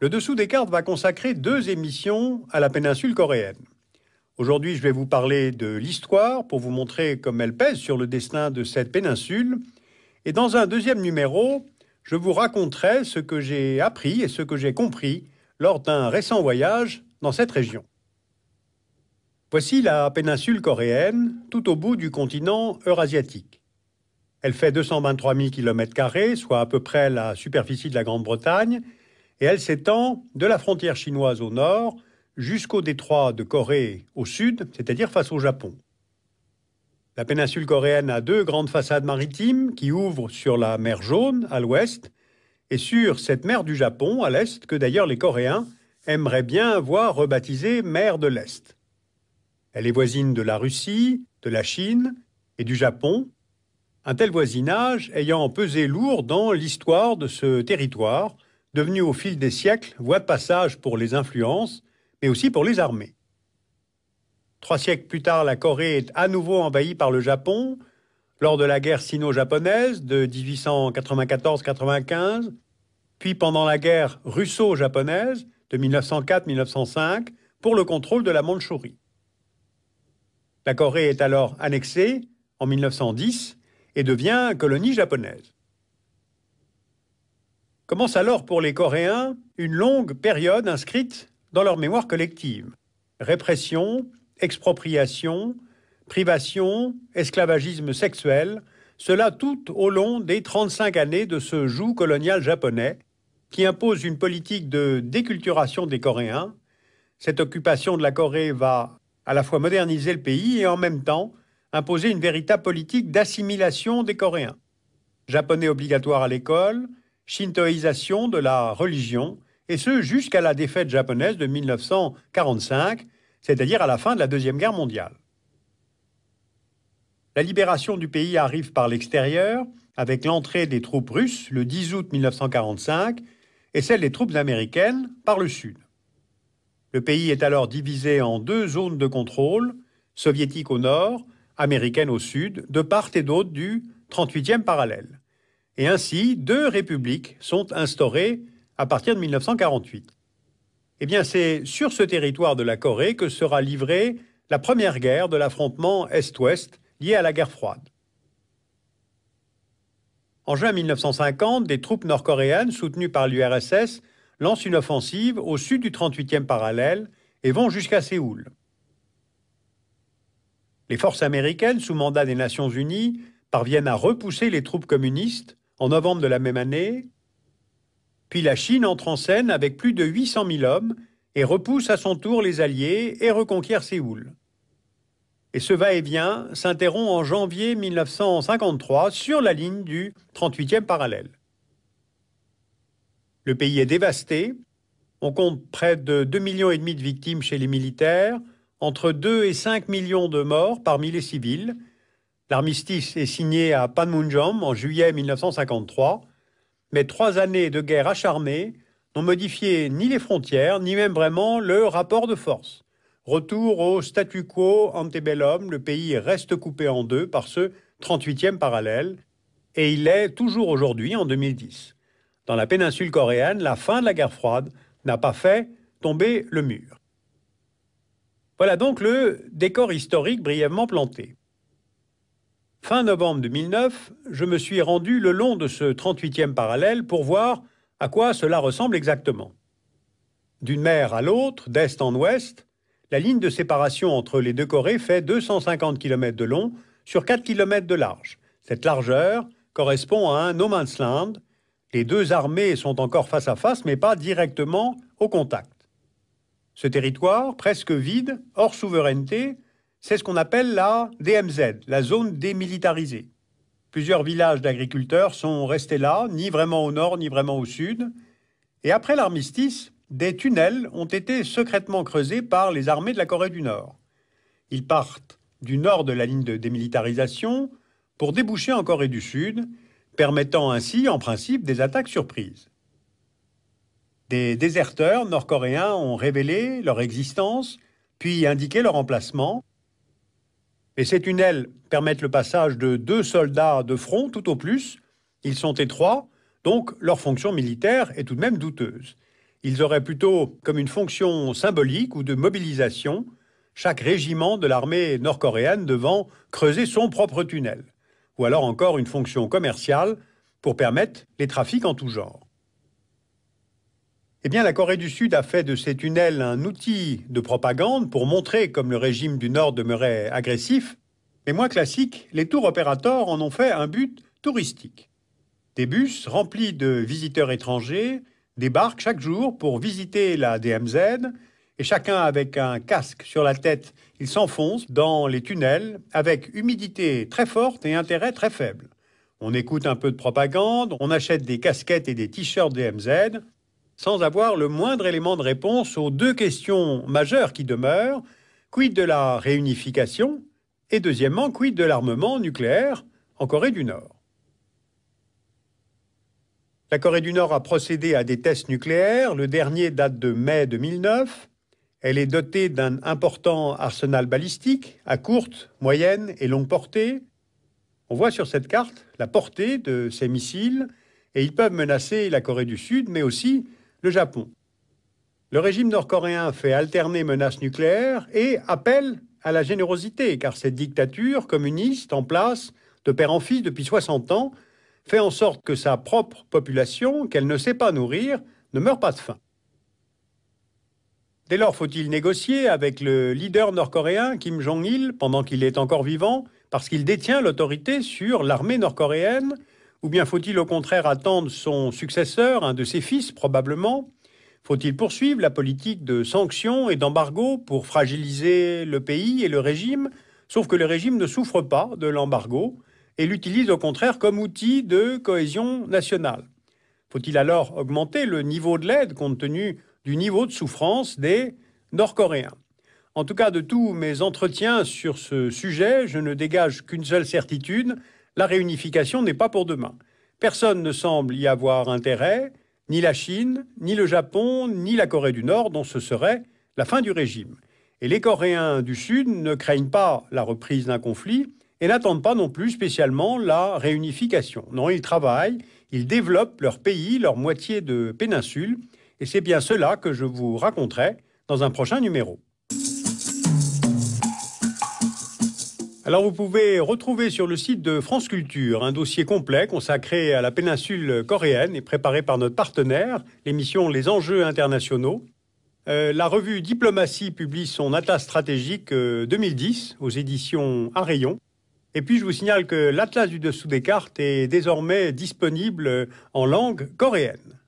Le dessous des cartes va consacrer 2 émissions à la péninsule coréenne. Aujourd'hui, je vais vous parler de l'histoire pour vous montrer comme elle pèse sur le destin de cette péninsule. Et dans un deuxième numéro, je vous raconterai ce que j'ai appris et ce que j'ai compris lors d'un récent voyage dans cette région. Voici la péninsule coréenne, tout au bout du continent eurasiatique. Elle fait 223 000 km², soit à peu près la superficie de la Grande-Bretagne, et elle s'étend de la frontière chinoise au nord jusqu'au détroit de Corée au sud, c'est-à-dire face au Japon. La péninsule coréenne a 2 grandes façades maritimes qui ouvrent sur la mer Jaune à l'ouest et sur cette mer du Japon à l'est que d'ailleurs les Coréens aimeraient bien voir rebaptisée mer de l'Est. Elle est voisine de la Russie, de la Chine et du Japon, un tel voisinage ayant pesé lourd dans l'histoire de ce territoire, devenu au fil des siècles voie de passage pour les influences, mais aussi pour les armées. 3 siècles plus tard, la Corée est à nouveau envahie par le Japon, lors de la guerre sino-japonaise de 1894-95, puis pendant la guerre russo-japonaise de 1904-1905 pour le contrôle de la Mandchourie. La Corée est alors annexée en 1910 et devient colonie japonaise. Commence alors pour les Coréens une longue période inscrite dans leur mémoire collective. Répression, expropriation, privation, esclavagisme sexuel, cela tout au long des 35 années de ce joug colonial japonais qui impose une politique de déculturation des Coréens. Cette occupation de la Corée va à la fois moderniser le pays et en même temps imposer une véritable politique d'assimilation des Coréens. Japonais obligatoire à l'école, shintoïsation de la religion, et ce jusqu'à la défaite japonaise de 1945, c'est-à-dire à la fin de la Deuxième Guerre mondiale. La libération du pays arrive par l'extérieur, avec l'entrée des troupes russes le 10 août 1945 et celle des troupes américaines par le sud. Le pays est alors divisé en 2 zones de contrôle, soviétique au nord, américaine au sud, de part et d'autre du 38e parallèle. Et ainsi, 2 républiques sont instaurées à partir de 1948. Eh bien, c'est sur ce territoire de la Corée que sera livrée la première guerre de l'affrontement Est-Ouest liée à la guerre froide. En juin 1950, des troupes nord-coréennes soutenues par l'URSS lancent une offensive au sud du 38e parallèle et vont jusqu'à Séoul. Les forces américaines, sous mandat des Nations Unies, parviennent à repousser les troupes communistes en novembre de la même année. Puis la Chine entre en scène avec plus de 800 000 hommes et repousse à son tour les Alliés et reconquiert Séoul. Et ce va-et-vient s'interrompt en janvier 1953 sur la ligne du 38e parallèle. Le pays est dévasté. On compte près de 2,5 millions de victimes chez les militaires, entre 2 et 5 millions de morts parmi les civils. L'armistice est signé à Panmunjom en juillet 1953, mais 3 années de guerre acharnée n'ont modifié ni les frontières, ni même vraiment le rapport de force. Retour au statu quo antebellum, le pays reste coupé en 2 par ce 38e parallèle, et il l'est toujours aujourd'hui en 2010. Dans la péninsule coréenne, la fin de la guerre froide n'a pas fait tomber le mur. Voilà donc le décor historique brièvement planté. Fin novembre 2009, je me suis rendu le long de ce 38e parallèle pour voir à quoi cela ressemble exactement. D'une mer à l'autre, d'est en ouest, la ligne de séparation entre les 2 Corées fait 250 km de long sur 4 km de large. Cette largeur correspond à un no man's land. Les 2 armées sont encore face à face, mais pas directement au contact. Ce territoire, presque vide, hors souveraineté, c'est ce qu'on appelle la DMZ, la zone démilitarisée. Plusieurs villages d'agriculteurs sont restés là, ni vraiment au nord, ni vraiment au sud. Et après l'armistice, des tunnels ont été secrètement creusés par les armées de la Corée du Nord. Ils partent du nord de la ligne de démilitarisation pour déboucher en Corée du Sud, permettant ainsi, en principe, des attaques surprises. Des déserteurs nord-coréens ont révélé leur existence, puis indiqué leur emplacement. Et ces tunnels permettent le passage de 2 soldats de front tout au plus. Ils sont étroits, donc leur fonction militaire est tout de même douteuse. Ils auraient plutôt comme une fonction symbolique ou de mobilisation, chaque régiment de l'armée nord-coréenne devant creuser son propre tunnel, ou alors encore une fonction commerciale pour permettre les trafics en tout genre. Eh bien, la Corée du Sud a fait de ces tunnels un outil de propagande pour montrer comme le régime du Nord demeurait agressif, mais moins classique, les tours opérateurs en ont fait un but touristique. Des bus remplis de visiteurs étrangers débarquent chaque jour pour visiter la DMZ, et chacun avec un casque sur la tête, il s'enfonce dans les tunnels avec humidité très forte et intérêt très faible. On écoute un peu de propagande, on achète des casquettes et des t-shirts DMZ, sans avoir le moindre élément de réponse aux deux questions majeures qui demeurent. Quid de la réunification? Et deuxièmement, quid de l'armement nucléaire en Corée du Nord? La Corée du Nord a procédé à des tests nucléaires. Le dernier date de mai 2009. Elle est dotée d'un important arsenal balistique à courte, moyenne et longue portée. On voit sur cette carte la portée de ces missiles et ils peuvent menacer la Corée du Sud, mais aussi le Japon. Le régime nord-coréen fait alterner menaces nucléaires et appelle à la générosité, car cette dictature communiste en place de père en fils depuis 60 ans fait en sorte que sa propre population, qu'elle ne sait pas nourrir, ne meurt pas de faim. Dès lors, faut-il négocier avec le leader nord-coréen Kim Jong-il pendant qu'il est encore vivant, parce qu'il détient l'autorité sur l'armée nord-coréenne? Ou bien faut-il au contraire attendre son successeur, un de ses fils probablement? Faut-il poursuivre la politique de sanctions et d'embargo pour fragiliser le pays et le régime? Sauf que le régime ne souffre pas de l'embargo et l'utilise au contraire comme outil de cohésion nationale. Faut-il alors augmenter le niveau de l'aide compte tenu du niveau de souffrance des Nord-Coréens? En tout cas, de tous mes entretiens sur ce sujet, je ne dégage qu'une seule certitude: la réunification n'est pas pour demain. Personne ne semble y avoir intérêt, ni la Chine, ni le Japon, ni la Corée du Nord, dont ce serait la fin du régime. Et les Coréens du Sud ne craignent pas la reprise d'un conflit et n'attendent pas non plus spécialement la réunification. Non, ils travaillent, ils développent leur pays, leur moitié de péninsule, et c'est bien cela que je vous raconterai dans un prochain numéro. Alors vous pouvez retrouver sur le site de France Culture un dossier complet consacré à la péninsule coréenne et préparé par notre partenaire, l'émission Les Enjeux internationaux. La revue Diplomatie publie son atlas stratégique 2010 aux éditions À Rayon. Et puis je vous signale que l'atlas du dessous des cartes est désormais disponible en langue coréenne.